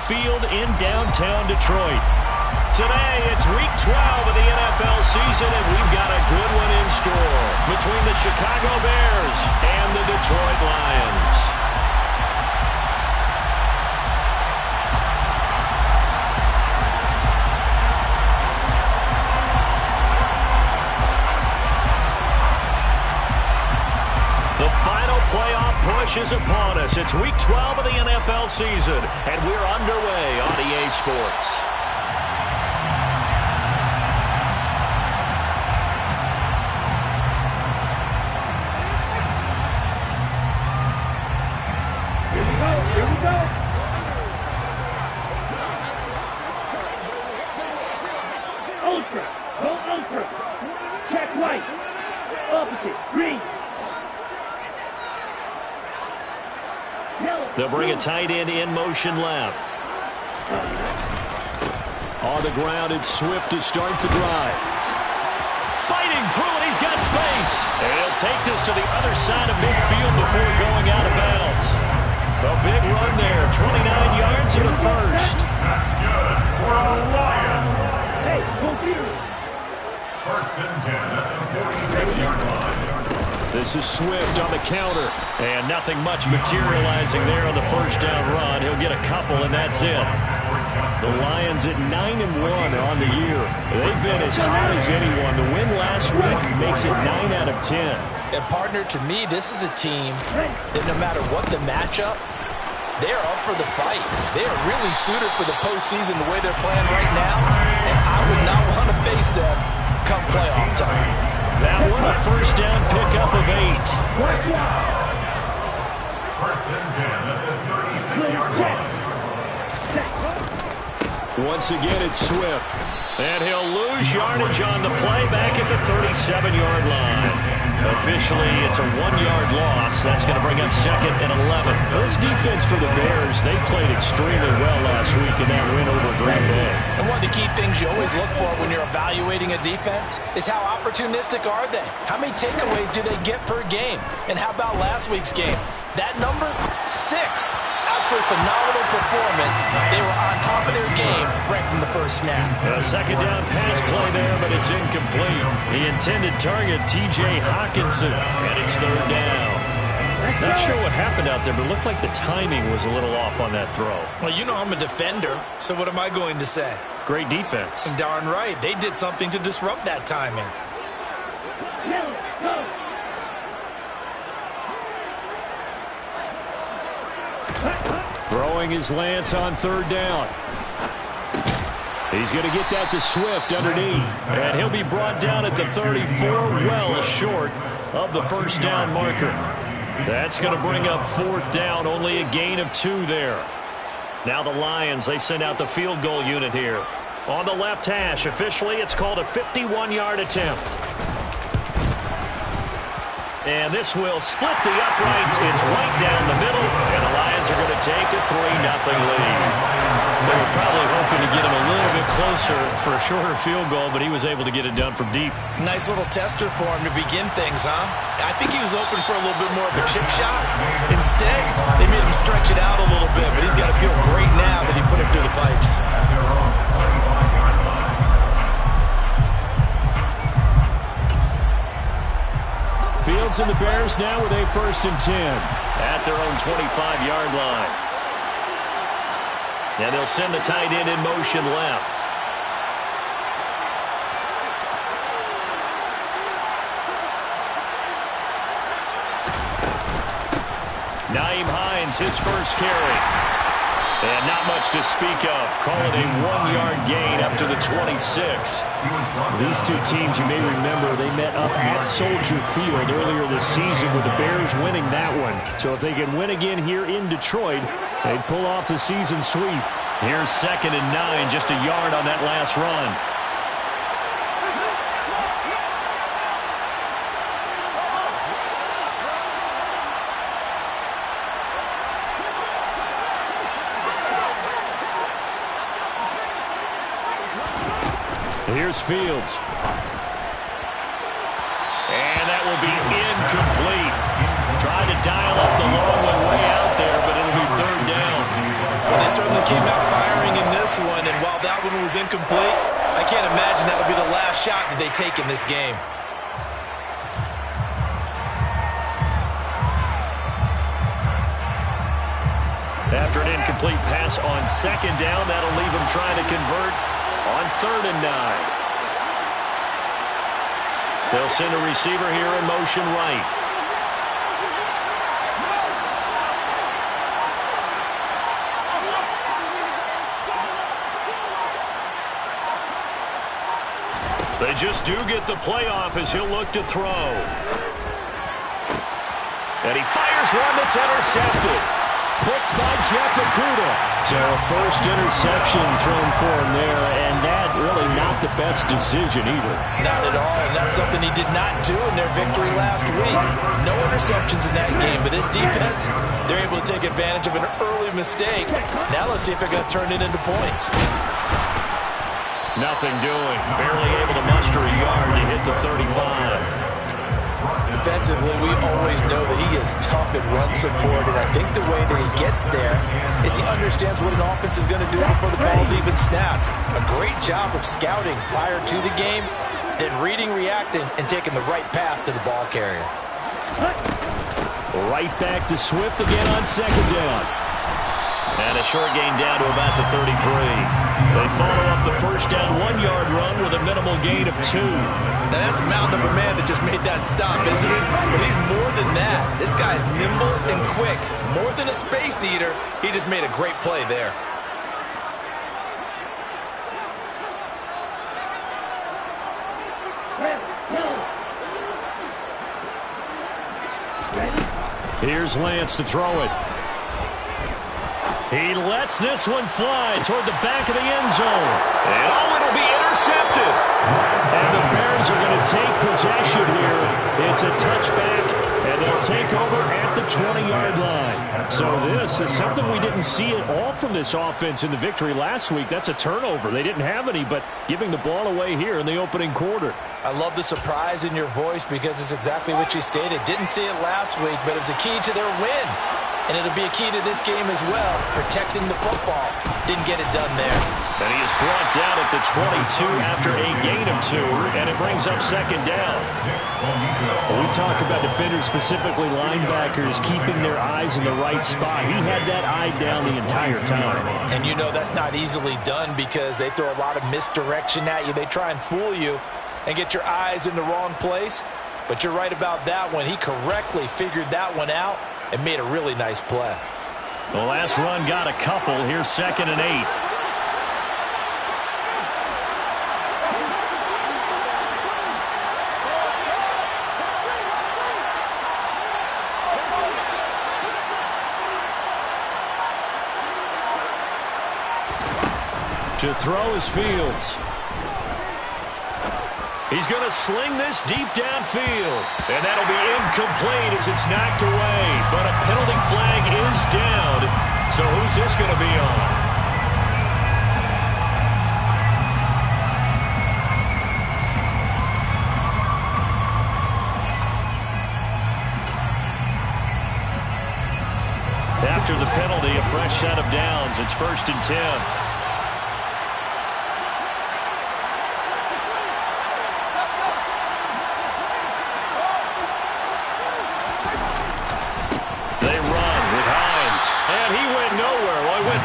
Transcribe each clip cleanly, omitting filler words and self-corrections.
Field in downtown Detroit. Today, it's Week 12 of the NFL season, and we've got a good one in store between the Chicago Bears and the Detroit Lions. The final playoff push is upon us. It's Week 12 of the NFL season, and we're underway on EA Sports. Here we go. Ultra. Go ultra. Check right. Opposite. Green. They'll bring a tight end in motion left. On the ground, it's Swift to start the drive. Fighting through it, he's got space. And he'll take this to the other side of midfield before going out of bounds. A big run there, 29 yards in the first. That's good for the Lions. Hey, go here. First and 10 at the 46-yard line. This is Swift on the counter. And nothing much materializing there on the first down run. He'll get a couple, and that's it. The Lions at 9-1 on the year. They've been as hot as anyone. The win last week makes it 9 out of 10. And partner, to me, this is a team that no matter what the matchup, they're up for the fight. They are really suited for the postseason the way they're playing right now. And I would not want to face them come playoff time. That one, a first down pickup of 8. First and 10 at the 36-yard line. Once again, it's Swift. And he'll lose yardage on the play back at the 37-yard line. Officially, it's a 1-yard loss. That's going to bring up second and 11. This defense for the Bears, they played extremely well last week in that win over Green Bay. And one of the key things you always look for when you're evaluating a defense is how opportunistic are they? How many takeaways do they get per game? And how about last week's game? That number, 6. Absolutely phenomenal performance. They were on top of their game right from the first snap. A second down pass play there, but it's incomplete. The intended target, T.J. Hawkinson, and it's third down. Not sure what happened out there, but it looked like the timing was a little off on that throw. Well, you know I'm a defender, so what am I going to say? Great defense. Darn right. They did something to disrupt that timing. Throwing his Lance on third down. He's going to get that to Swift underneath. And he'll be brought down at the 34, well short of the first down marker. That's going to bring up fourth down, only a gain of 2 there. Now the Lions, they send out the field goal unit here. On the left hash, officially it's called a 51-yard attempt. And this will split the uprights. It's right down the middle, and the Lions are going to take a 3-0 lead. They were probably hoping to get him a little bit closer for a shorter field goal, but he was able to get it done from deep. Nice little tester for him to begin things, huh? I think he was open for a little bit more of a chip shot. Instead, they made him stretch it out a little bit, but he's got to feel great now that he put it through the pipes. Fields and the Bears now with a first and 10 at their own 25-yard line. And they'll send the tight end in motion left. Nyheim Hines, his first carry. And not much to speak of. Call it a 1-yard gain up to the 26. These two teams, you may remember, they met up at Soldier Field earlier this season with the Bears winning that one. So if they can win again here in Detroit, they'd pull off the season sweep. Here's second and 9, just a yard on that last run. Here's Fields. And that will be incomplete. Tried to dial up the long one way out there, but it'll be third down. Well, this certainly came out firing in this one, and while that one was incomplete, I can't imagine that'll be the last shot that they take in this game. After an incomplete pass on second down, that'll leave him trying to convert on 3rd and 9. They'll send a receiver here in motion right. They just do get the playoff as he'll look to throw. And he fires one that's intercepted. Picked by Jeff Okudah. So a first interception thrown for him there, and that really not the best decision either. Not at all, and that's something he did not do in their victory last week. No interceptions in that game, but this defense, they're able to take advantage of an early mistake. Now let's see if they're going to turn it into points. Nothing doing. Barely able to muster a yard to hit the 35. Defensively, we always know that he is tough at run support, and I think the way that he gets there is he understands what an offense is going to do before the ball's even snapped. A great job of scouting prior to the game, then reading, reacting, and taking the right path to the ball carrier. Right back to Swift again on second down. And a short gain down to about the 33. They follow up the first down 1-yard run with a minimal gain of 2. Now that's a mountain of a man that just made that stop, isn't it? But he's more than that. This guy's nimble and quick. More than a space eater, he just made a great play there. Here's Lance to throw it. He lets this one fly toward the back of the end zone. And it'll be intercepted. And the Bears are going to take possession here. It's a touchback, and they'll take over at the 20-yard line. So this is something we didn't see at all from this offense in the victory last week. That's a turnover. They didn't have any, but giving the ball away here in the opening quarter. I love the surprise in your voice because it's exactly what you stated. Didn't see it last week, but it's a key to their win. And it'll be a key to this game as well, protecting the football. Didn't get it done there. And he is brought down at the 22 after a gain of 2, and it brings up second down. Well, we talk about defenders, specifically linebackers, keeping their eyes in the right spot. He had that eye down the entire time. And you know that's not easily done because they throw a lot of misdirection at you. They try and fool you and get your eyes in the wrong place. But you're right about that one. He correctly figured that one out and made a really nice play. The last run got a couple. Here's 2nd and 8. To throw is Fields. He's going to sling this deep downfield. And that'll be incomplete as it's knocked away. But a penalty flag is down. So who's this going to be on? After the penalty, a fresh set of downs. It's 1st and 10.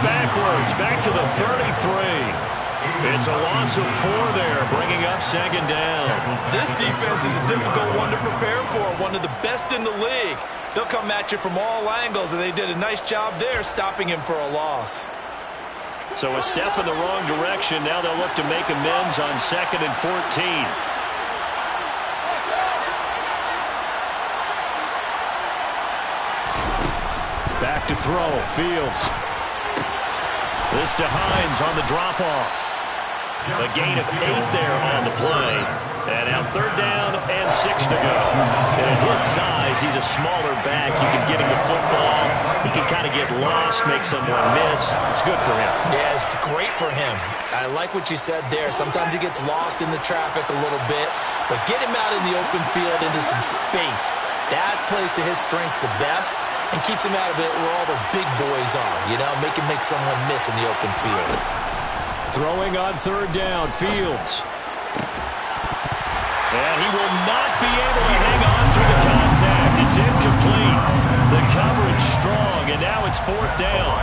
Backwards, back to the 33. It's a loss of 4 there, bringing up 2nd down. This defense is a difficult one to prepare for, one of the best in the league. They'll come at you from all angles, and they did a nice job there stopping him for a loss. So a step in the wrong direction. Now they'll look to make amends on 2nd and 14. Back to throw, Fields. This to Hines on the drop-off. A gain of 8 there on the play. And now 3rd down and 6 to go. And at his size, he's a smaller back. You can get him the football. He can kind of get lost, make someone miss. It's good for him. Yeah, it's great for him. I like what you said there. Sometimes he gets lost in the traffic a little bit. But get him out in the open field into some space. That plays to his strengths the best and keeps him out of it where all the big boys are, you know, make someone miss in the open field. Throwing on third down, Fields. And he will not be able to hang on through the contact. It's incomplete. The coverage strong, and now it's fourth down.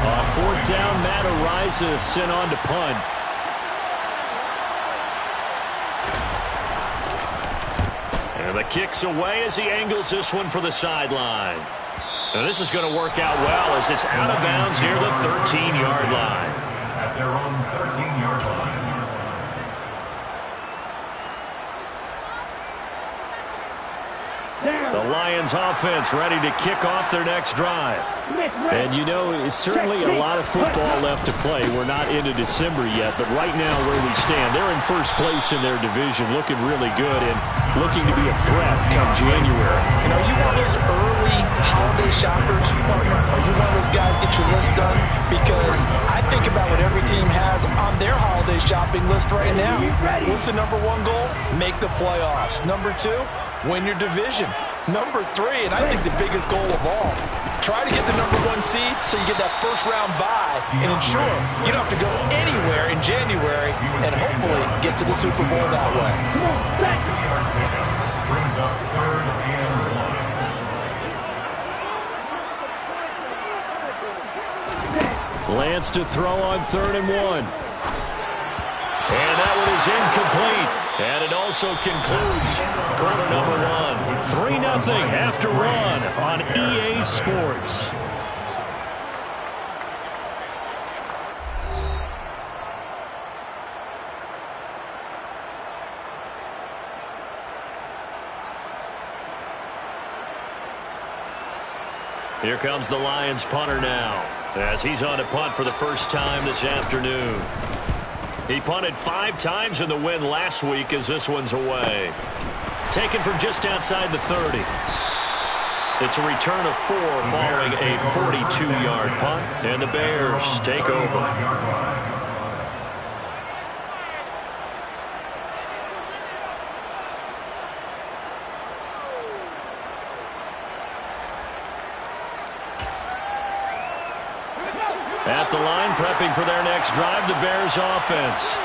On fourth down, Matt Ariza sent on to punt. And the kick's away as he angles this one for the sideline. And this is going to work out well as it's out of bounds near the 13-yard line. At their own 13-yard line. The Lions offense ready to kick off their next drive. And you know, it's certainly a lot of football left to play. We're not into December yet, but right now where we stand, they're in first place in their division, looking really good and looking to be a threat come January. And are you one of those early holiday shoppers, partner? Are you one of those guys get your list done? Because I think about what every team has on their holiday shopping list right now. What's the number one goal? Make the playoffs. Number two, win your division. Number three, and I think the biggest goal of all, try to get the number one seed so you get that first round bye and ensure you don't have to go anywhere in January and hopefully get to the Super Bowl that way. Brings up third and 1. Lance to throw on 3rd and 1. And that one is incomplete. And it also concludes quarter number 1. 3-0 after one on EA Sports. Here comes the Lions punter now, as he's on to punt for the first time this afternoon. He punted 5 times in the win last week as this one's away. Taken from just outside the 30. It's a return of 4 following a 42-yard punt, and the Bears take over. At the line, prepping for their next drive, the Bears offense.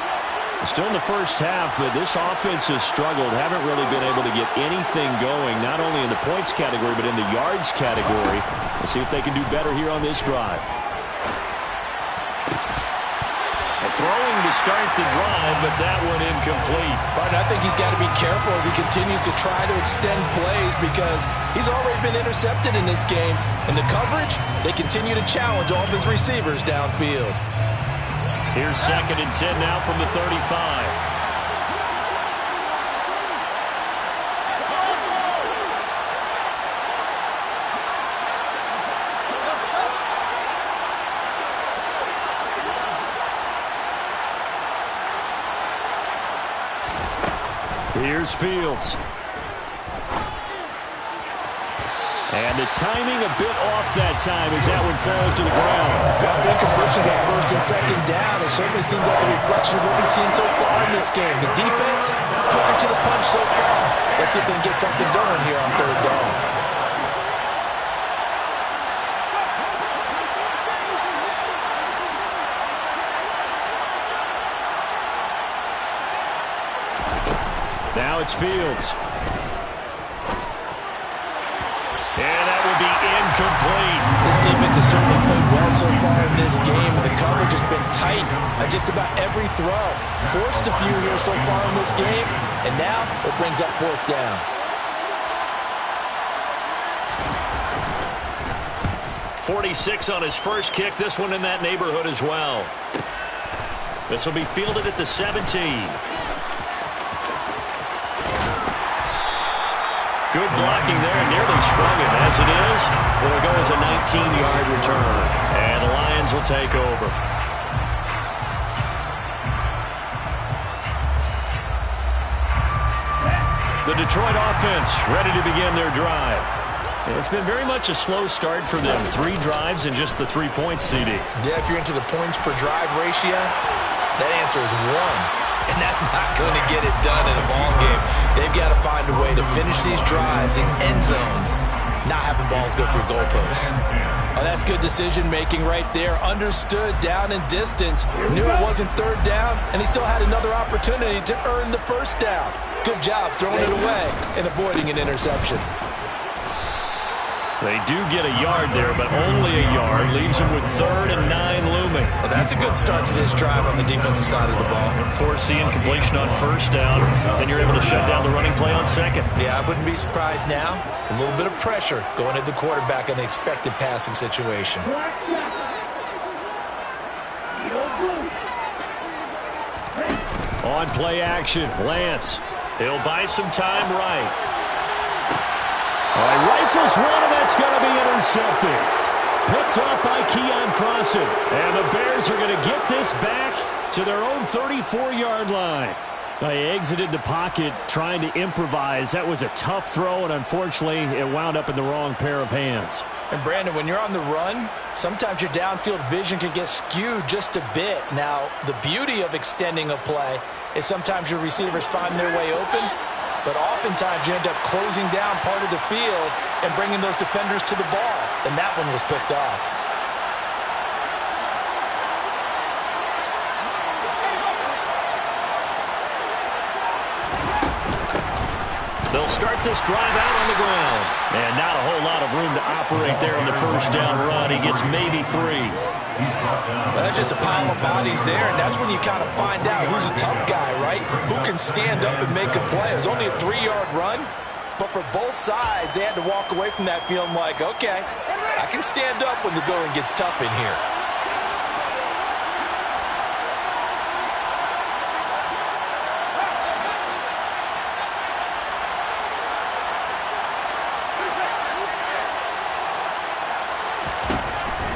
Still in the first half, but this offense has struggled. Haven't really been able to get anything going, not only in the points category, but in the yards category. We'll see if they can do better here on this drive. Throwing to start the drive, but that one incomplete. But I think he's got to be careful as he continues to try to extend plays because he's already been intercepted in this game. And the coverage, they continue to challenge all of his receivers downfield. Here's 2nd and 10 now from the 35. Here's Fields. And the timing a bit off that time as that one falls to the ground. Got good conversions at 1st and 2nd down. It certainly seems like a reflection of what we've seen so far in this game. The defense, cooking to the punch so far. Let's see if they can get something going here on 3rd down. Now it's Fields. And that will be incomplete. This defense has certainly played well so far in this game, and the coverage has been tight on just about every throw. Forced a few here so far in this game, and now it brings up 4th down. .46 on his first kick. This one in that neighborhood as well. This will be fielded at the 17. Good blocking there, nearly sprung him. As it is, it'll go as a 19-yard return. And the Lions will take over. The Detroit offense ready to begin their drive. It's been very much a slow start for them. 3 drives and just the 3 points, CD. Yeah, if you're into the points per drive ratio, that answer is 1. And that's not going to get it done in a ball game. They've got to find a way to finish these drives in end zones, not having balls go through goalposts. Oh, that's good decision-making right there. Understood down and distance. Knew it wasn't third down, and he still had another opportunity to earn the first down. Good job throwing it away and avoiding an interception. They do get a yard there, but only a yard. Leaves them with 3rd and 9 looming. Well, that's a good start to this drive on the defensive side of the ball. Force the incompletion on first down. Then you're able to shut down the running play on second. Yeah, I wouldn't be surprised now. A little bit of pressure going at the quarterback in the expected passing situation. On play action, Lance. He'll buy some time right. Rifles one, and that's going to be intercepted. Picked off by Keon Crossan. And the Bears are going to get this back to their own 34-yard line. They exited the pocket trying to improvise. That was a tough throw, and unfortunately, it wound up in the wrong pair of hands. And, Brandon, when you're on the run, sometimes your downfield vision can get skewed just a bit. Now, the beauty of extending a play is sometimes your receivers find their way open, but oftentimes you end up closing down part of the field and bringing those defenders to the ball, and that one was picked off. They'll start this drive out on the ground. And not a whole lot of room to operate there in the first down run. He gets maybe 3. Well, that's just a pile of bodies there, and that's when you kind of find out who's a tough guy, right? Who can stand up and make a play. It was only a 3-yard run, but for both sides, they had to walk away from that feeling like, okay, I can stand up when the going gets tough in here.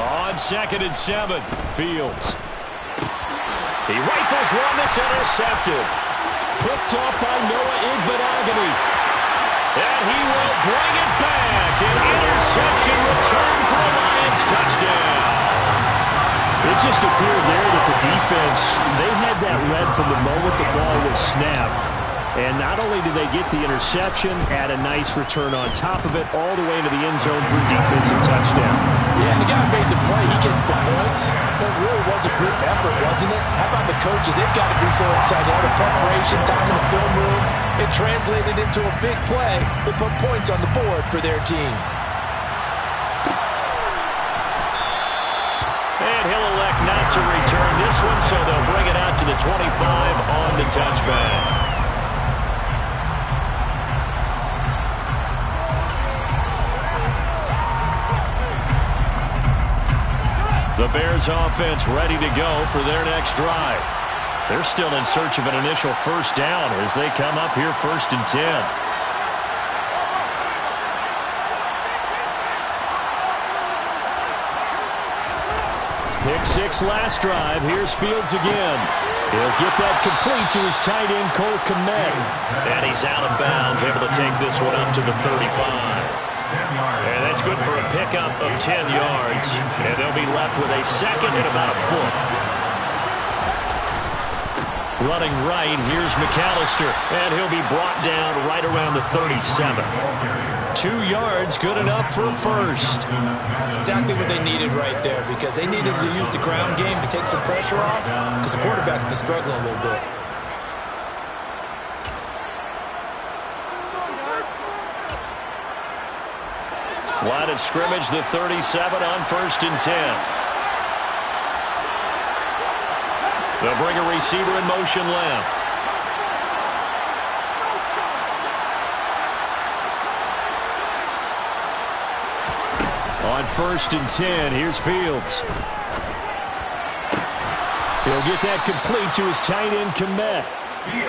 On 2nd and 7, Fields. He rifles one that's intercepted. Picked off by Noah Igbenogany. And he will bring it back. An interception return for a Lions touchdown. It just appeared there that the defense, they had that read from the moment the ball was snapped. And not only did they get the interception, add a nice return on top of it, all the way into the end zone for a defensive touchdown. Yeah, and the guy who made the play, he gets the points. But it really was a group effort, wasn't it? How about the coaches? They've got to be so excited. All the preparation, time in the film room, it translated into a big play that put points on the board for their team. And he'll elect not to return this one, so they'll bring it out to the 25 on the touchback. The Bears offense ready to go for their next drive. They're still in search of an initial first down as they come up here 1st and 10. Pick 6 last drive. Here's Fields again. He'll get that complete to his tight end, Cole Kmet. And he's out of bounds, able to take this one up to the 35. And that's good for a pickup of 10 yards. And they'll be left with a 2nd and about a foot. Running right, here's McAllister. And he'll be brought down right around the 37. 2 yards, good enough for a first. Exactly what they needed right there, because they needed to use the ground game to take some pressure off, because the quarterback's been struggling a little bit. Line of scrimmage, the 37 on 1st and 10. They'll bring a receiver in motion left. On 1st and 10, here's Fields. He'll get that complete to his tight end, Kmet.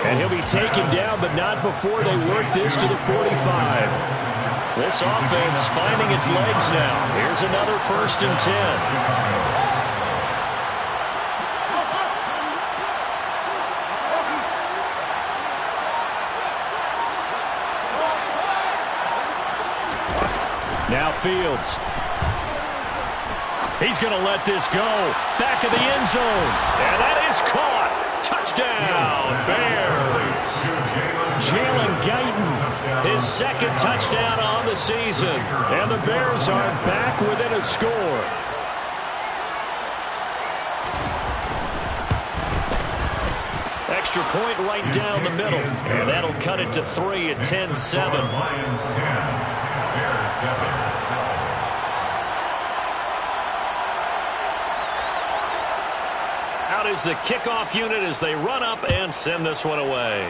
And he'll be taken down, but not before they work this to the 45. This offense finding its legs now. Here's another 1st and 10. Now Fields. He's going to let this go. Back of the end zone. And that is caught. Touchdown, second touchdown on the season. And the Bears are back within a score. Extra point right down the middle. And that'll cut it to 3 at 10-7. Lions 10, Bears 7. Out is the kickoff unit as they run up and send this one away.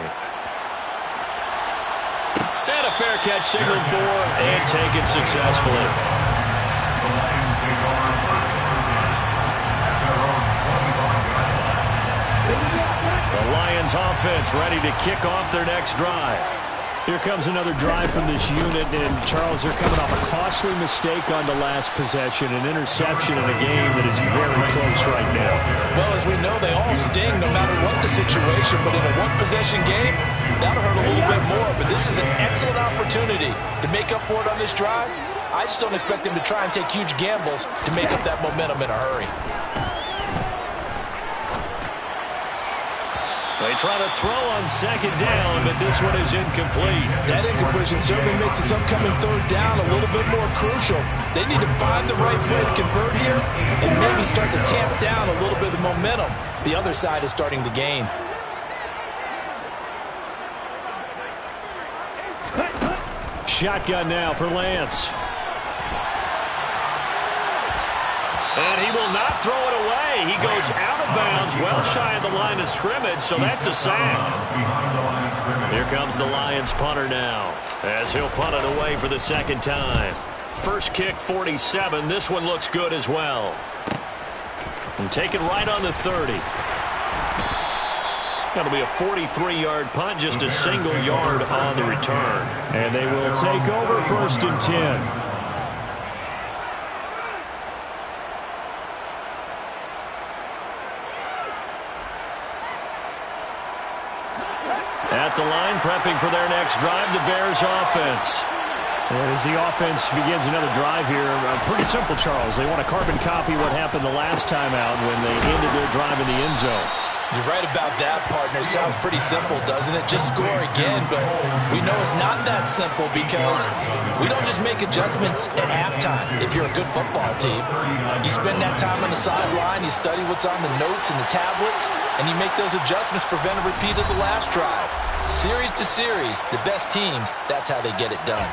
And a fair catch signaled for and taken successfully. The Lions take over first and 10 at their own 25-yard line. The Lions offense ready to kick off their next drive. Here comes another drive from this unit, and Charles, they're coming off a costly mistake on the last possession, an interception in a game that is very close right now. Well, as we know, they all sting no matter what the situation, but in a one-possession game, that'll hurt a little bit more. But this is an excellent opportunity to make up for it on this drive. I just don't expect them to try and take huge gambles to make up that momentum in a hurry. They try to throw on second down, but this one is incomplete. That incompletion certainly makes this upcoming third down a little bit more crucial. They need to find the right play to convert here and maybe start to tamp down a little bit of momentum. The other side is starting to gain. Shotgun now for Lance. And he will not throw it away. He goes out of bounds, well shy of the line of scrimmage, so that's a sack. Here comes the Lions punter now, as he'll punt it away for the second time. First kick, 47. This one looks good as well. And taken right on the 30. That'll be a 43-yard punt, just a single yard on the return. And they will take over first and 10. At the line, prepping for their next drive, the Bears offense. And as the offense begins another drive here, pretty simple, Charles. They want to carbon copy what happened the last time out when they ended their drive in the end zone. You're right about that, partner. Sounds pretty simple, doesn't it? Just score again, but we know it's not that simple because we don't just make adjustments at halftime if you're a good football team. You spend that time on the sideline, you study what's on the notes and the tablets, and you make those adjustments, prevent a repeat of the last drive. Series to series, the best teams, that's how they get it done.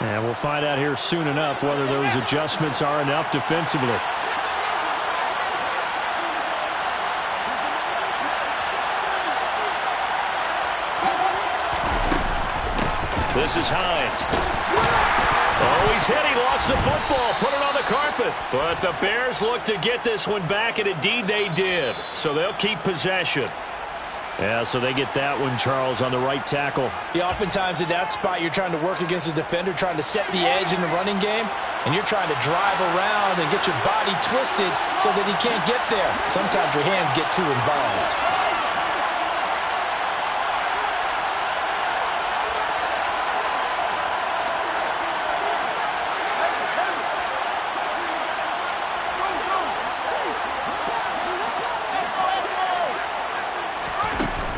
And we'll find out here soon enough whether those adjustments are enough defensively. This is Hines. Oh, he's hit. He lost the football. Put it on the carpet. But the Bears look to get this one back, and indeed they did. So they'll keep possession. Yeah, so they get that one, Charles, on the right tackle. Yeah, oftentimes in that spot, you're trying to work against a defender, trying to set the edge in the running game, and you're trying to drive around and get your body twisted so that he can't get there. Sometimes your hands get too involved.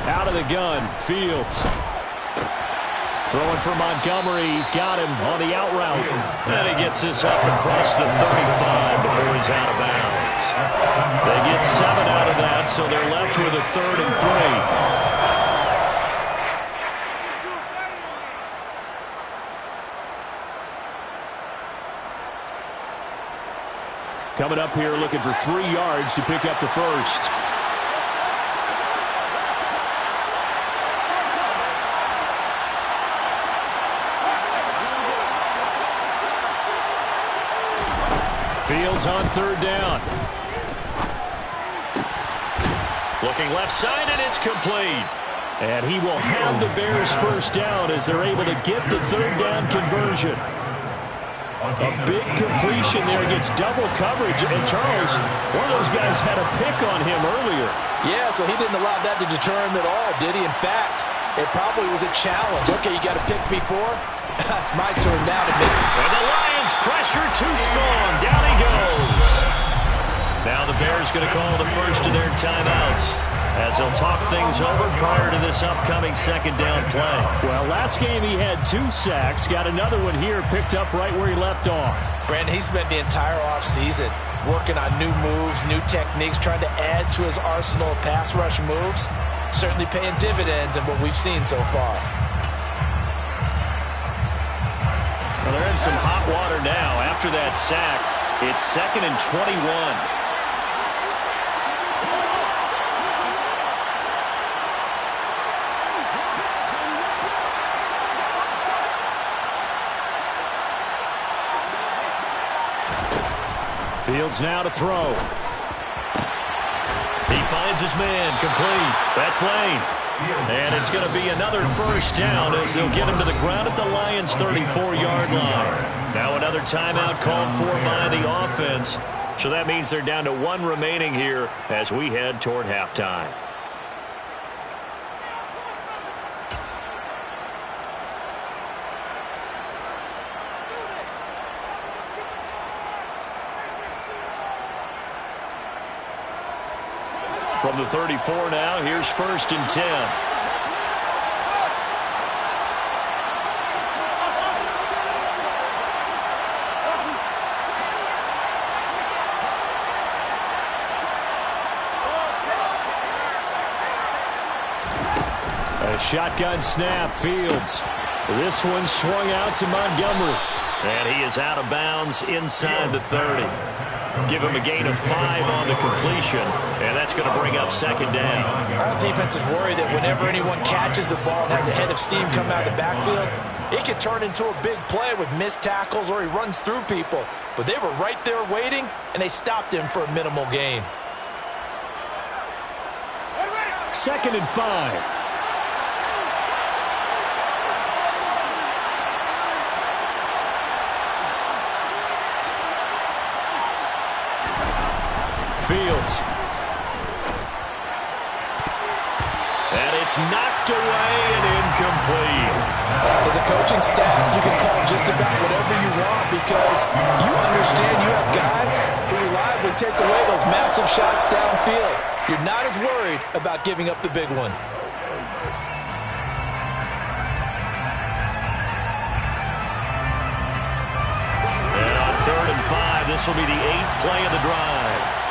Out of the gun, Fields. Throwing for Montgomery. He's got him on the out route. And he gets this up across the 35 before he's out of bounds. They get 7 out of that, so they're left with a 3rd and 3. Coming up here looking for 3 yards to pick up the first. Fields on 3rd down. Looking left side, and it's complete. And he will have the Bears first down as they're able to get the 3rd down conversion. A big completion there, gets double coverage. And Charles, one of those guys had a pick on him earlier. Yeah, so he didn't allow that to deter him at all, did he? In fact, it probably was a challenge. Okay, you got to pick me for? It's my turn now to make it. And the Lions pressure too strong. Down he goes. Now the Bears going to call the first of their timeouts. as they'll talk things over prior to this upcoming second down play. Well, last game he had 2 sacks. Got another one here, picked up right where he left off. Brandon, he spent the entire offseason working on new moves, new techniques, trying to add to his arsenal of pass rush moves. Certainly paying dividends in what we've seen so far. Well, they're in some hot water now. After that sack, it's 2nd and 21. Fields now to throw. He finds his man, complete. That's Lane. And it's going to be another first down as they'll get him to the ground at the Lions' 34-yard line. Now another timeout called for by the offense. So that means they're down to 1 remaining here as we head toward halftime. From the 34 now, here's 1st and 10. A shotgun snap, Fields. This one swung out to Montgomery. And he is out of bounds inside the 30. Give him a gain of 5 on the completion, and that's going to bring up 2nd down. Our defense is worried that whenever anyone catches the ball and has a head of steam come out of the backfield, it can turn into a big play with missed tackles or he runs through people. But they were right there waiting, and they stopped him for a minimal gain. 2nd and 5. Fields. And it's knocked away and incomplete. As a coaching staff, you can call just about whatever you want because you understand you have guys who reliably take away those massive shots downfield. You're not as worried about giving up the big one. And on 3rd and 5, this will be the 8th play of the drive.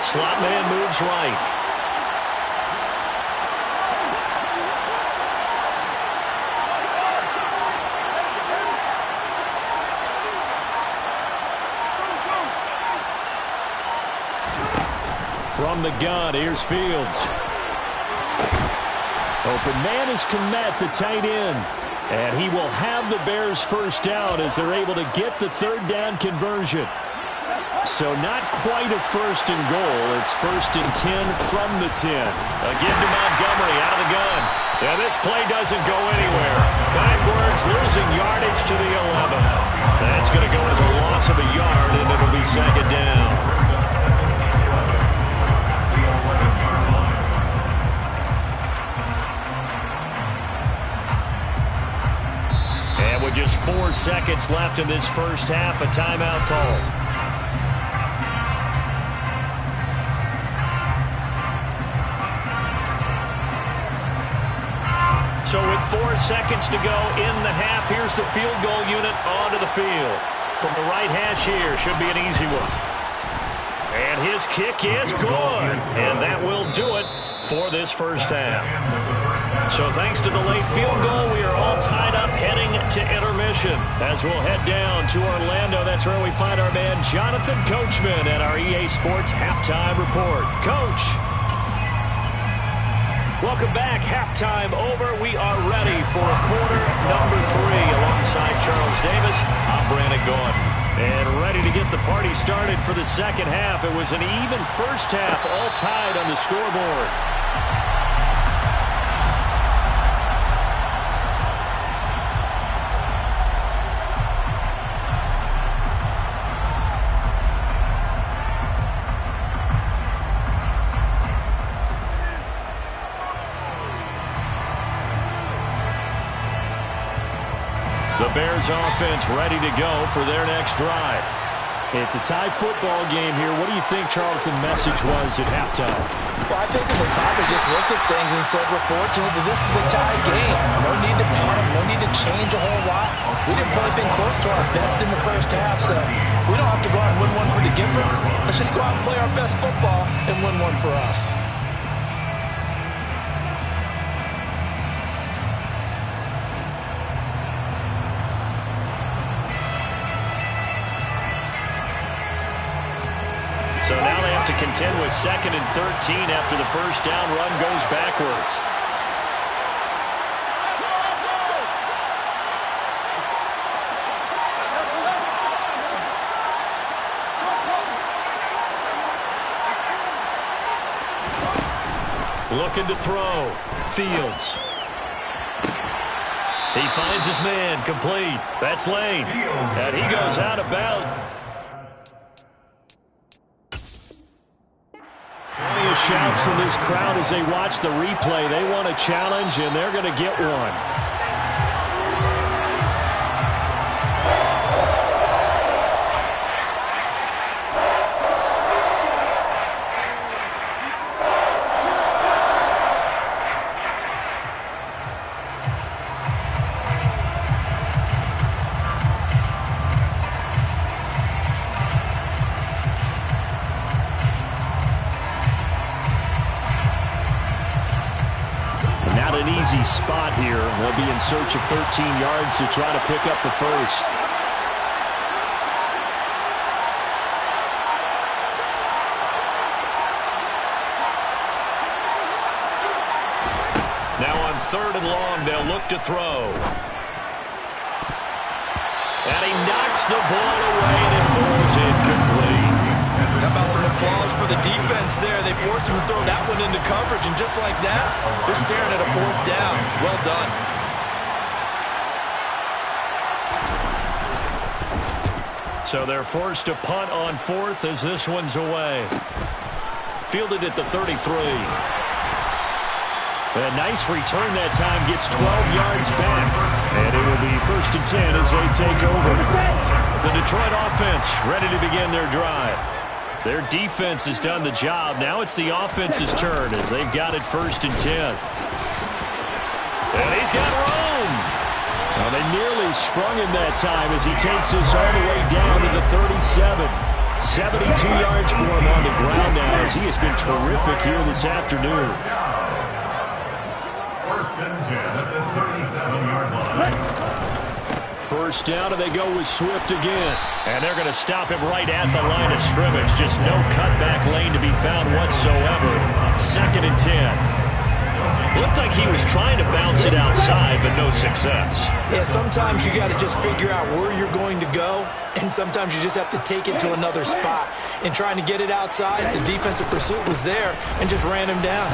Slot man moves right. From the gun, here's Fields. Open man is Komet, the tight end. And he will have the Bears first down as they're able to get the 3rd down conversion. So not quite a 1st and goal. It's 1st and 10 from the 10. A give to Montgomery out of the gun. Yeah, this play doesn't go anywhere. Backwards, losing yardage to the 11. That's going to go as a loss of a yard, and it'll be 2nd down. And with just 4 seconds left in this first half, a timeout call. So with 4 seconds to go in the half, here's the field goal unit onto the field. From the right hash here, should be an easy one. And his kick is good. And that will do it for this first half. So thanks to the late field goal, we are all tied up heading to intermission. As we'll head down to Orlando, that's where we find our man Jonathan Coachman at our EA Sports Halftime Report. Coach. Welcome back. Halftime over. We are ready for quarter number 3. Alongside Charles Davis, I'm Brandon Gordon. And ready to get the party started for the second half. It was an even first half, all tied on the scoreboard. The Bears offense ready to go for their next drive. It's a tie football game here. What do you think, Charles, the message was at halftime? Well, I think that they probably just looked at things and said, we're fortunate that this is a tie game. No need to panic. No need to change a whole lot. We didn't play anything close to our best in the first half, so we don't have to go out and win one for the Gipper. Let's just go out and play our best football and win one for us. So now they have to contend with 2nd and 13 after the first down run goes backwards. Looking to throw. Fields. He finds his man. Complete. That's Lane. And he goes out of bounds. Plenty of shouts from this crowd as they watch the replay. They want a challenge, and they're going to get one. Easy spot here. They'll be in search of 13 yards to try to pick up the first. Now on 3rd and long, they'll look to throw. And he knocks the ball away and it throws incomplete. How about some applause for the defense there? They forced him to throw that one into coverage, and just like that, they're staring at a 4th down. Well done. So they're forced to punt on 4th as this one's away. Fielded at the 33. A nice return that time, gets 12 yards back. And it will be 1st and 10 as they take over. The Detroit offense ready to begin their drive. Their defense has done the job. Now it's the offense's turn as they've got it 1st and 10. And he's got room. Well, they nearly sprung him that time as he takes this all the way down to the 37. 72 yards for him on the ground now as he has been terrific here this afternoon. 1st and 10 at the 37-yard line. First down, and they go with Swift again. And they're going to stop him right at the line of scrimmage. Just no cutback lane to be found whatsoever. 2nd and 10. Looked like he was trying to bounce it outside, but no success. Yeah, sometimes you got to just figure out where you're going to go, and sometimes you just have to take it to another spot. And trying to get it outside, the defensive pursuit was there and just ran him down.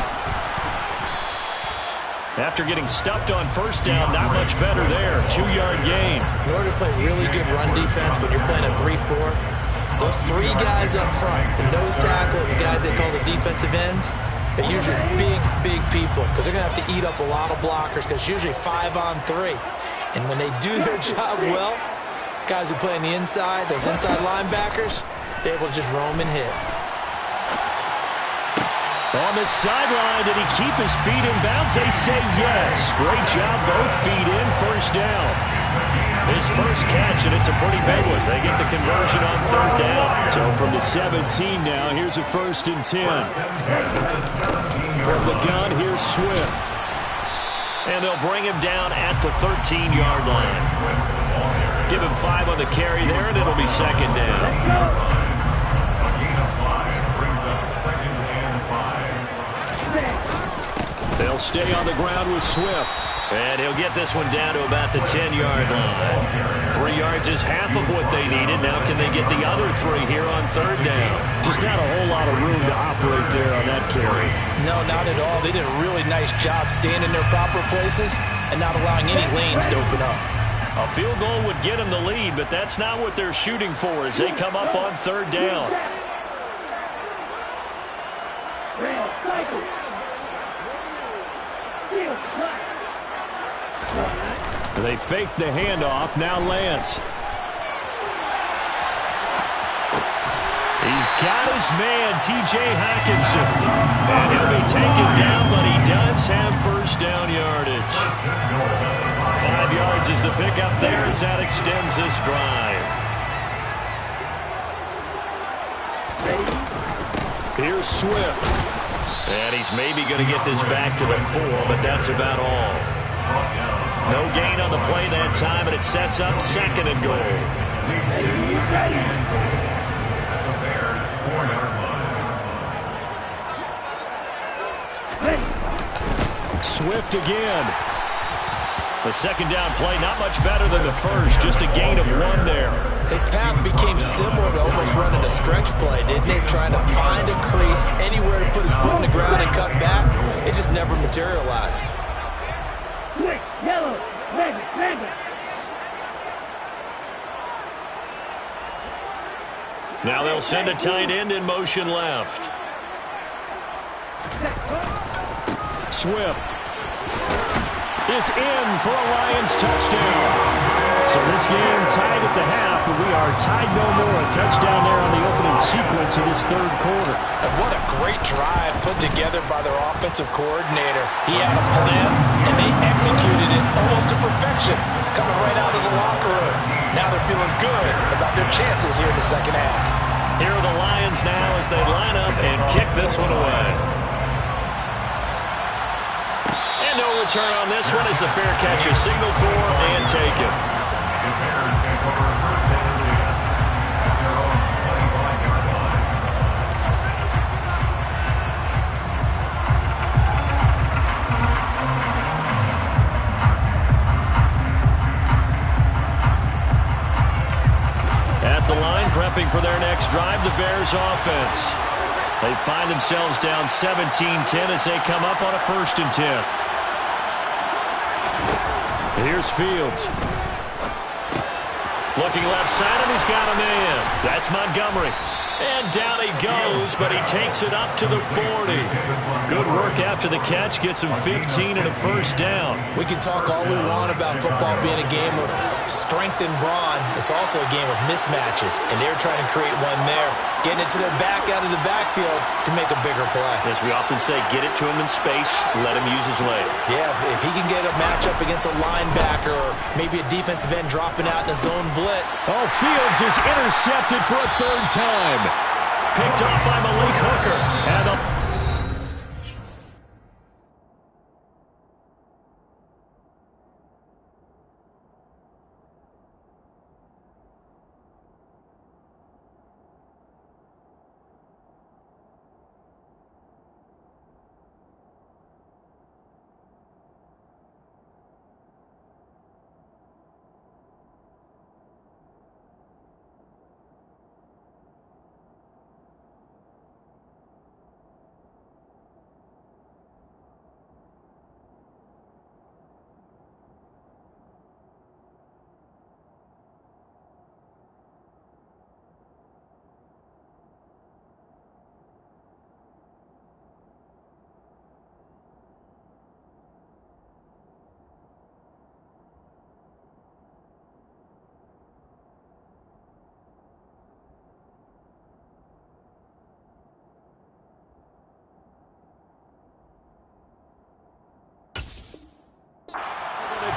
After getting stuffed on 1st down, not much better there. 2-yard gain. In order to play really good run defense when you're playing a 3-4, those 3 guys up front, the nose tackle and the guys they call the defensive ends, they're usually big people because they're going to have to eat up a lot of blockers because it's usually 5 on 3. And when they do their job well, guys who play on the inside, those inside linebackers, they're able to just roam and hit. On the sideline, did he keep his feet in bounds? They say yes. Great job, both feet in, 1st down. His first catch, and it's a pretty big one. They get the conversion on 3rd down. So from the 17 now, here's a 1st and 10. From the gun, here's Swift. And they'll bring him down at the 13-yard line. Give him 5 on the carry there, and it'll be 2nd down. They'll stay on the ground with Swift. And he'll get this one down to about the 10-yard line. 3 yards is half of what they needed. Now can they get the other 3 here on 3rd down? Just not a whole lot of room to operate there on that carry. No, not at all. They did a really nice job staying in their proper places and not allowing any lanes to open up. A field goal would get them the lead, but that's not what they're shooting for as they come up on 3rd down. They fake the handoff. Now Lance. got his man, T.J. Hockenson. And he'll be taken down, but he does have first down yardage. 5 yards is the pickup there as that extends this drive. Here's Swift. And he's maybe going to get this back to the 4, but that's about all. No gain on the play that time, and it sets up 2nd and goal. Swift again. The 2nd down play, not much better than the first, just a gain of 1 there. His path became similar to almost running a stretch play, didn't it? Trying to find a crease, anywhere to put his foot in the ground and cut back. It just never materialized. Quick, yellow, red. Now they'll send a tight end in motion left. Swift is in for a Lions touchdown. So this game tied at the half, but we are tied no more. A touchdown there on the opening sequence of this 3rd quarter. And what a great drive put together by their offensive coordinator. He had a plan, and they executed it almost to perfection, coming right out of the locker room. Now they're feeling good about their chances here in the 2nd half. Here are the Lions now as they line up and kick this one away. And no return on this one as the fair catch is signaled for and taken. The Bears take over first and 10 at their own 25-yard line. At the line, prepping for their next drive, the Bears offense. They find themselves down 17-10 as they come up on a 1st and 10. Here's Fields. Looking left side, and he's got a man. That's Montgomery. And down he goes, but he takes it up to the 40. Good work after the catch. Gets him 15 and a 1st down. We can talk all we want about football being a game of strength and brawn. It's also a game of mismatches, and they're trying to create one there, getting it to their back out of the backfield to make a bigger play. As we often say, get it to him in space, let him use his leg. Yeah, if he can get a matchup against a linebacker or maybe a defensive end dropping out in a zone blitz. Oh, Fields is intercepted for a 3rd time. Picked off by Malik Hooker. And the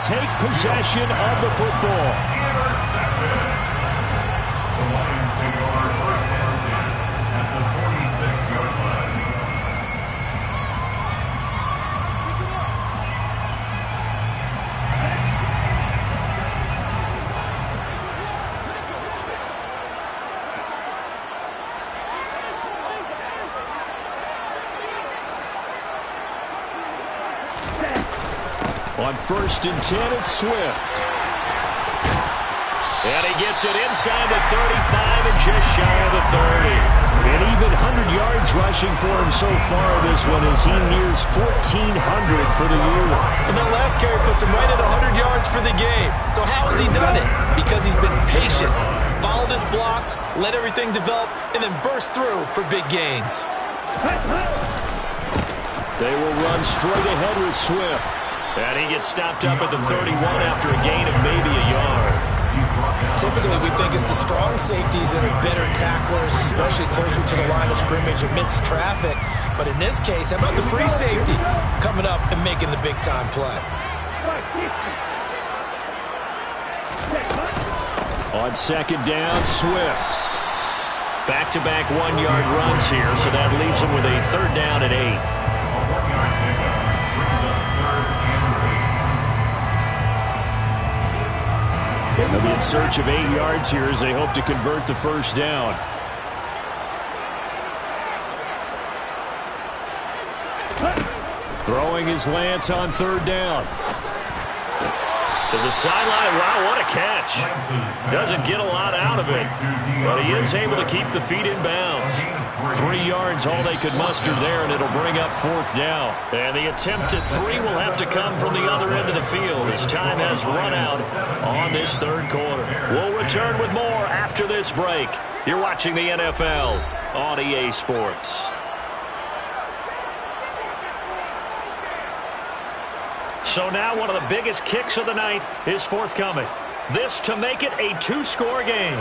take possession of the football. Intercepted. The Lions take over first and 10 at the 46-yard line. On 1st and 10, it's Swift. And he gets it inside the 35 and just shy of the 30. And even 100 yards rushing for him so far this one as he nears 1,400 for the year. And that last carry puts him right at 100 yards for the game. So how has he done it? Because he's been patient, followed his blocks, let everything develop, and then burst through for big gains. They will run straight ahead with Swift. And he gets stopped up at the 31 after a gain of maybe a yard. typically we think it's the strong safeties that are better tacklers, especially closer to the line of scrimmage amidst traffic. But in this case, how about the free safety coming up and making the big-time play? On second down, Swift. Back-to-back one-yard runs here, so that leaves him with a third down and 8. A 1-yard pickup brings up 3rd and 8. They'll be in search of 8 yards here as they hope to convert the first down. Throwing his Lance on third down. To the sideline. Wow, what a catch. Doesn't get a lot out of it, but he is able to keep the feet in bounds. 3 yards, all they could muster there, and it'll bring up fourth down. And the attempt at 3 will have to come from the other end of the field as time has run out on this third quarter. We'll return with more after this break. You're watching the NFL on EA Sports. So now one of the biggest kicks of the night is forthcoming. This to make it a 2-score game.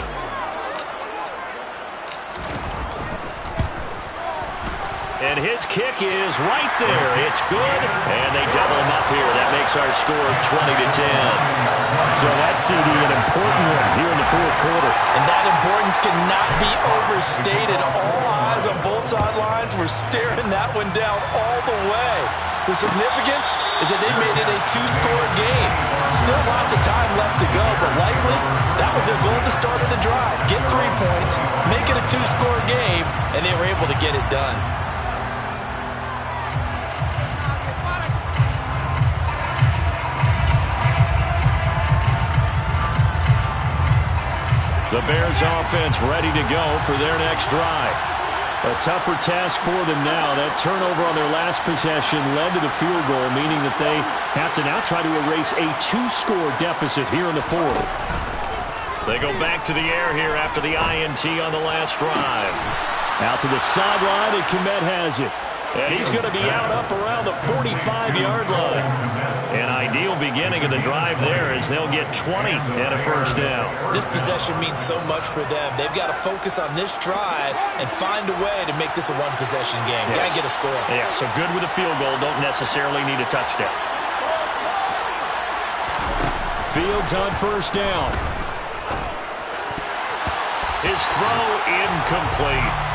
And his kick is right there. It's good, and they double him up here. That makes our score 20-10. So that's, CD, an important one here in the fourth quarter. And that importance cannot be overstated. All eyes on both sidelines were staring that one down all the way. The significance is that they made it a 2-score game. Still lots of time left to go, but likely that was their goal at the start of the drive. Get 3 points, make it a 2-score game, and they were able to get it done. The Bears offense ready to go for their next drive. A tougher task for them now. That turnover on their last possession led to the field goal, meaning that they have to now try to erase a 2-score deficit here in the fourth. They go back to the air here after the INT on the last drive. Out to the sideline, and Kmet has it. And he's going to be out up around the 45-yard line. An ideal beginning of the drive there as they'll get 20 and a first down. This possession means so much for them. They've got to focus on this drive and find a way to make this a one-possession game. Yes. Got to get a score. Yeah, so good with a field goal. Don't necessarily need a touchdown. Fields on first down. His throw incomplete.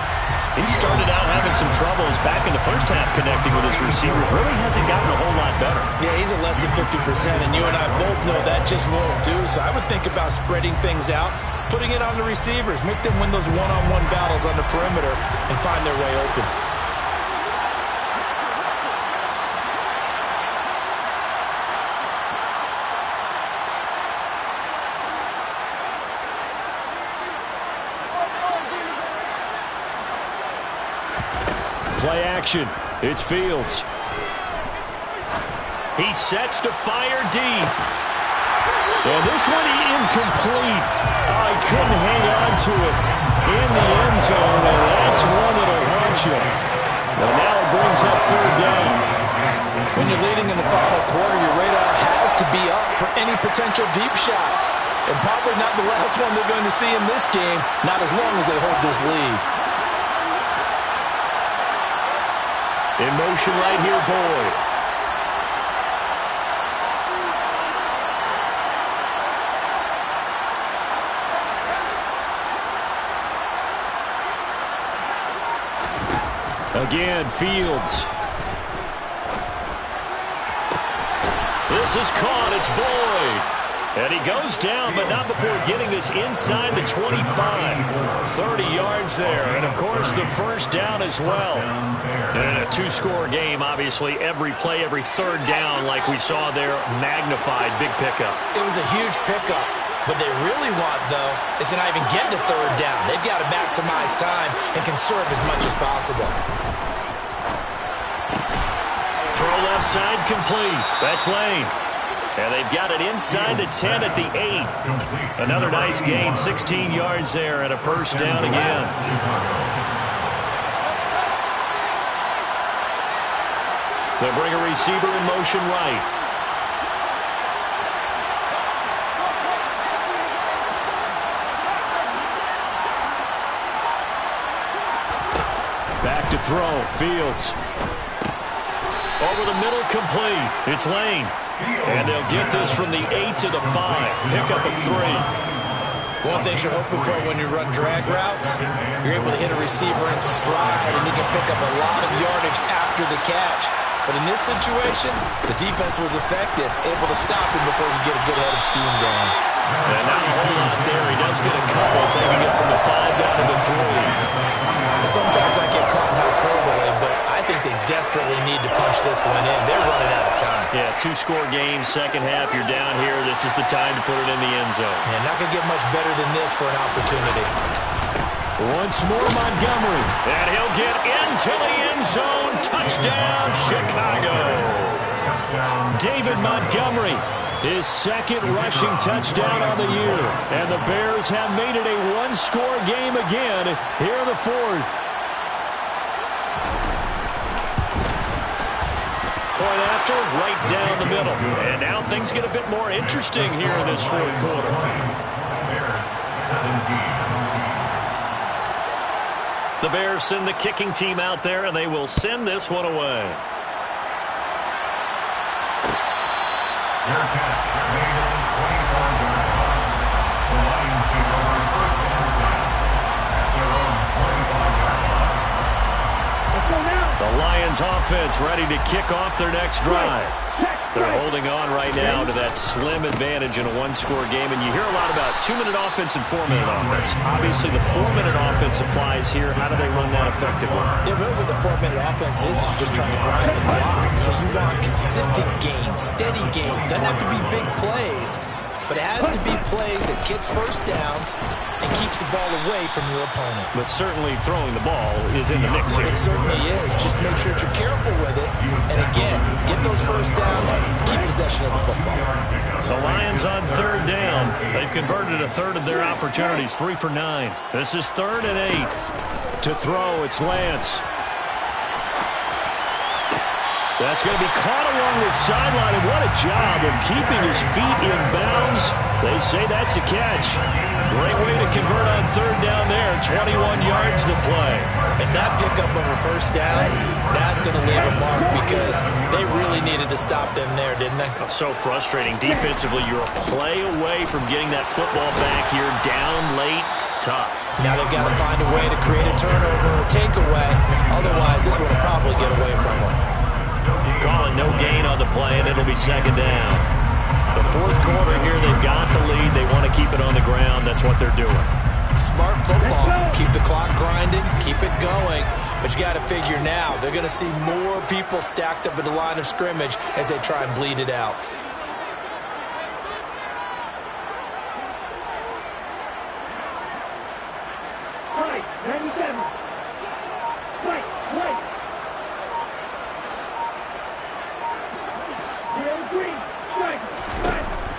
He started out having some troubles back in the first half connecting with his receivers. Really hasn't gotten a whole lot better. Yeah, he's at less than 50%, and you and I both know that just won't do. So I would think about spreading things out, putting it on the receivers, make them win those one-on-one battles on the perimeter and find their way open. Play action. It's Fields. He sets to fire deep. And this one incomplete. Oh, he couldn't hang on to it in the end zone, and that's one that'll haunt you. And now it brings up third down. When you're leading in the final quarter, your radar has to be up for any potential deep shots. And probably not the last one they're going to see in this game, not as long as they hold this lead. In motion right here, Boyd. Again, Fields. This is caught. It's Boyd. And he goes down, but not before getting this inside the 25. 30 yards there. And, of course, the first down as well. And a 2-score game, obviously. Every play, every third down, like we saw there, magnified. Big pickup. It was a huge pickup. What they really want, though, is to not even get to third down. They've got to maximize time and conserve as much as possible. Throw left side complete. That's Lane. And they've got it inside the 10 at the 8. Another nice gain, 16 yards there, and a first down again. They'll bring a receiver in motion right. throw. Fields. Over the middle, complete. It's Lane. And they'll get this from the 8 to the 5. Pick up a 3. One thing you're hoping for when you run drag routes, you're able to hit a receiver in stride, and he can pick up a lot of yardage after the catch. But in this situation, the defense was effective, able to stop him before he get a good head of steam going. And not a whole lot there. He does get a couple, taking it from the 5 down to the 3. Sometimes I get caught in hyperbole, but I think they desperately need to punch this one in. They're running out of time. Yeah, 2-score game, second half, you're down here. This is the time to put it in the end zone. And not going to get much better than this for an opportunity. Once more, Montgomery. And he'll get into the end zone. Touchdown, Chicago. David Montgomery, his second rushing touchdown on the year. And the Bears have made it a one-score game again here in the fourth. Point after, right down the middle. And now things get a bit more interesting here in this fourth quarter. Bears 17. The Bears send the kicking team out there, and they will send this one away. Their catch made on the 24-yard line. The Lions take over first and 10 at their own 25-yard line. Let's go now. The Lions offense ready to kick off their next drive. They're holding on right now to that slim advantage in a one-score game, and you hear a lot about 2-minute offense and 4-minute offense. Obviously, the 4-minute offense applies here. How do they run that effectively? Yeah, really what the 4-minute offense is just trying to grind the clock. So you want consistent gains, steady gains. Doesn't have to be big plays, but it has to be plays that gets first downs and keeps the ball away from your opponent. But certainly throwing the ball is in the mix here. It certainly is. Just make sure that you're careful with it. And again, get those first downs, keep possession of the football. The Lions on third down. They've converted a third of their opportunities, 3 for 9. This is 3rd and 8. To throw, it's Lance. That's going to be caught along the sideline, and what a job of keeping his feet in bounds. They say that's a catch. Great way to convert on third down there. 21 yards the play. And that pickup of a first down, that's going to leave a mark because they really needed to stop them there, didn't they? So frustrating. Defensively, you're a play away from getting that football back here. Down late, tough. Now they've got to find a way to create a turnover or takeaway. Otherwise, this one will probably get away from them. Calling no gain on the play, and it'll be second down. The fourth quarter here, they've got the lead. They want to keep it on the ground. That's what they're doing. Smart football. Keep the clock grinding. Keep it going. But you got to figure now, they're going to see more people stacked up at the line of scrimmage as they try and bleed it out. Fight, 97. Fight. Green, strike.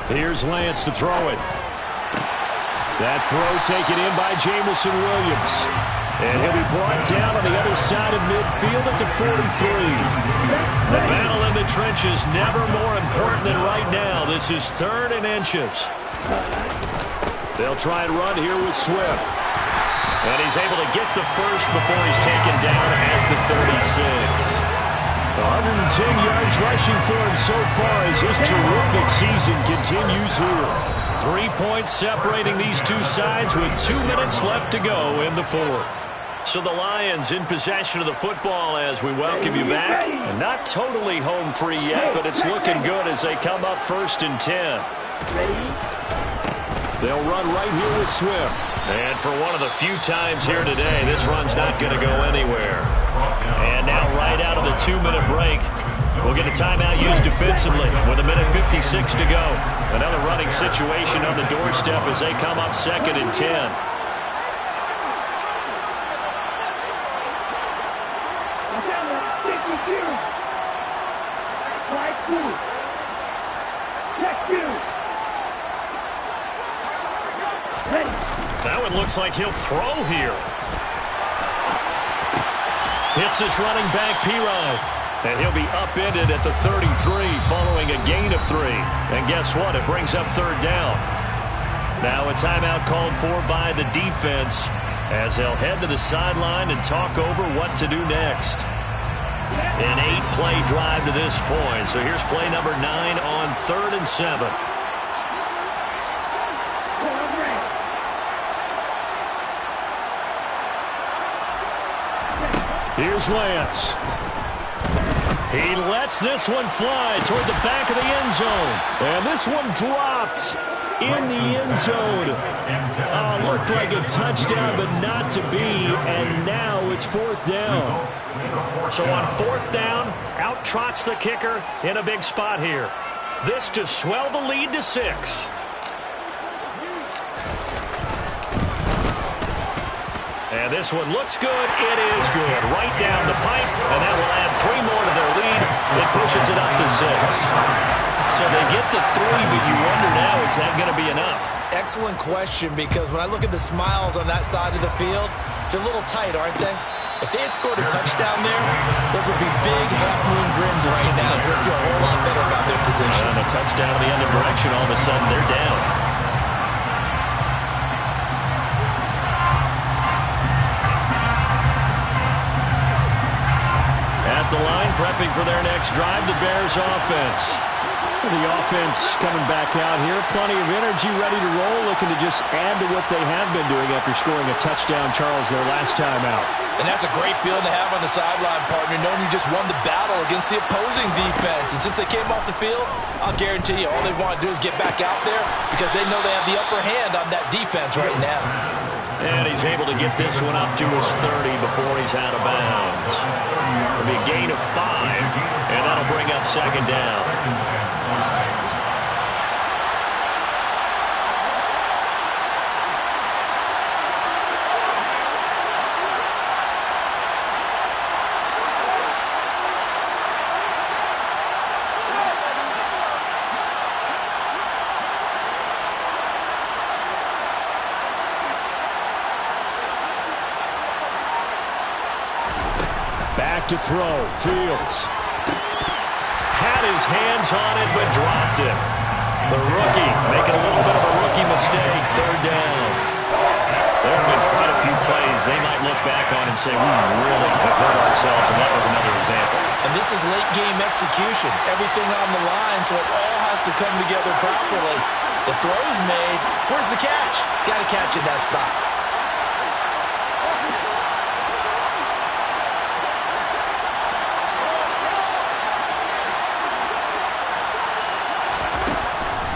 Here's Lance to throw it. That throw taken in by Jamison Williams. And he'll be brought down on the other side of midfield at the 43. The battle in the trenches never more important than right now. This is 3rd and inches. They'll try and run here with Swift. And he's able to get the first before he's taken down at the 36. 110 yards rushing for him so far as his terrific season continues here. 3 points separating these two sides with 2 minutes left to go in the fourth. So the Lions in possession of the football as we welcome you back. And not totally home free yet, but it's looking good as they come up 1st and 10. They'll run right here with Swift. And for one of the few times here today, this run's not going to go anywhere. And now right out of the 2-minute break, we'll get a timeout used defensively with 1:56 to go. Another running situation on the doorstep as they come up 2nd and 10. That one looks like he'll throw here. Hits his running back, Pirine. And he'll be upended at the 33 following a gain of 3. And guess what? It brings up 3rd down. Now a timeout called for by the defense. as they'll head to the sideline and talk over what to do next. An 8-play drive to this point. So here's play number 9 on 3rd and 7. Here's Lance. He lets this one fly toward the back of the end zone. And this one dropped in the end zone. Looked like a touchdown, but not to be. And now it's 4th down. So on 4th down, out trots the kicker in a big spot here. This to swell the lead to 6. And this one looks good. It is good. Right down the pipe, and that will add 3 more to their lead. It pushes it up to 6. So they get to 3, but you wonder now, is that going to be enough? Excellent question, because when I look at the smiles on that side of the field, they're a little tight, aren't they? If they had scored a touchdown there, those would be big half-moon grins right now. They feel a whole lot better about their position. And a touchdown in the other direction, all of a sudden they're down. At the line, prepping for their next drive, the Bears offense. The offense coming back out here. Plenty of energy, ready to roll, looking to just add to what they have been doing after scoring a touchdown, Charles, their last time out. And that's a great feeling to have on the sideline, partner, knowing you just won the battle against the opposing defense. And since they came off the field, I'll guarantee you all they want to do is get back out there because they know they have the upper hand on that defense right now. And he's able to get this one up to his 30 before he's out of bounds. It'll be a gain of 5, and that'll bring up 2nd down. Back to throw. Fields had his hands on it, but dropped it. The rookie making a little bit of a rookie mistake. 3rd down. There have been quite a few plays they might look back on and say, we really have hurt ourselves, and that was another example. And this is late-game execution. Everything on the line, so it all has to come together properly. The throw's made. Where's the catch? Got to catch in that spot.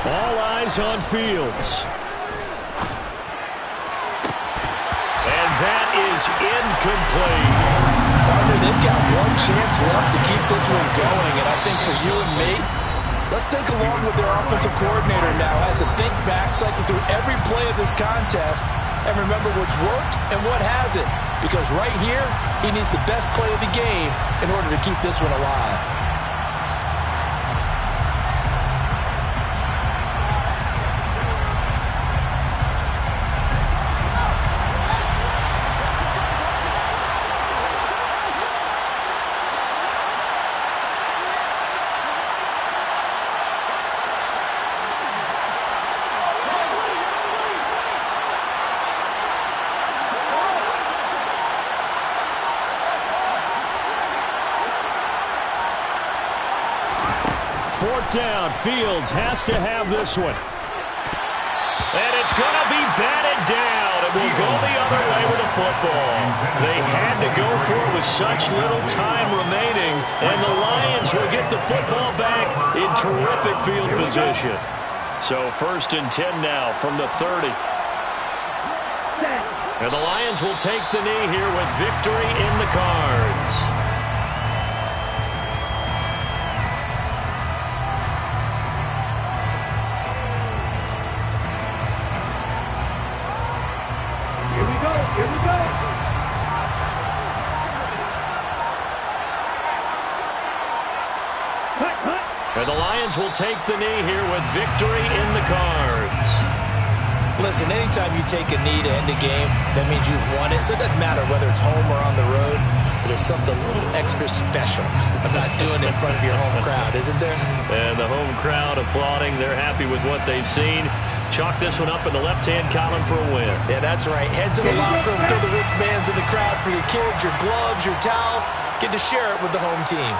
All eyes on Fields. And that is incomplete. Partner, they've got one chance left to keep this one going, and I think for you and me, let's think along with their offensive coordinator now. Has to think back, cycle through every play of this contest, and remember what's worked and what hasn't. Because right here, he needs the best play of the game in order to keep this one alive. Down. Fields has to have this one. And it's going to be batted down. It will go the other way with the football. They had to go for it with such little time remaining, and the Lions will get the football back in terrific field position. So 1st and 10 now from the 30. And the Lions will take the knee here with victory in the cards. Here we go. And the Lions will take the knee here with victory in the cards. Listen, anytime you take a knee to end a game, that means you've won it. So it doesn't matter whether it's home or on the road. But there's something a little extra special about doing it in front of your home crowd, isn't there? And the home crowd applauding. They're happy with what they've seen. Chalk this one up in the left-hand column for a win. Yeah, that's right. Head to the locker room, throw the wristbands in the crowd for your kids, your gloves, your towels. Get to share it with the home team.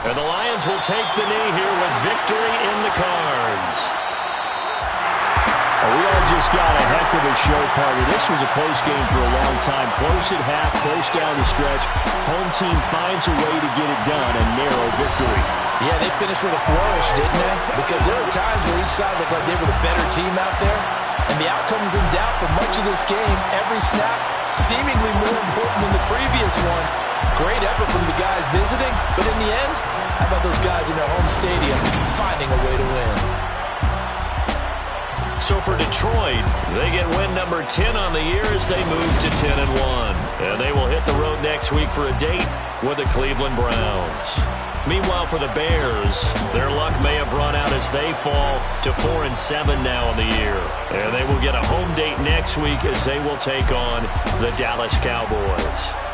And the Lions will take the knee here with victory in the cards. We all just got a heck of a show party. This was a close game for a long time. Close at half, close down the stretch. Home team finds a way to get it done, a narrow victory. Yeah, they finished with a flourish, didn't they? Because there were times where each side looked like they were the better team out there. And the outcome was in doubt for much of this game. Every snap seemingly more important than the previous one. Great effort from the guys visiting, but in the end, how about those guys in their home stadium finding a way to win? So for Detroit, they get win number 10 on the year as they move to 10-1. And they will hit the road next week for a date with the Cleveland Browns. Meanwhile, for the Bears, their luck may have run out as they fall to 4-7 now in the year. And they will get a home date next week as they will take on the Dallas Cowboys.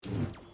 you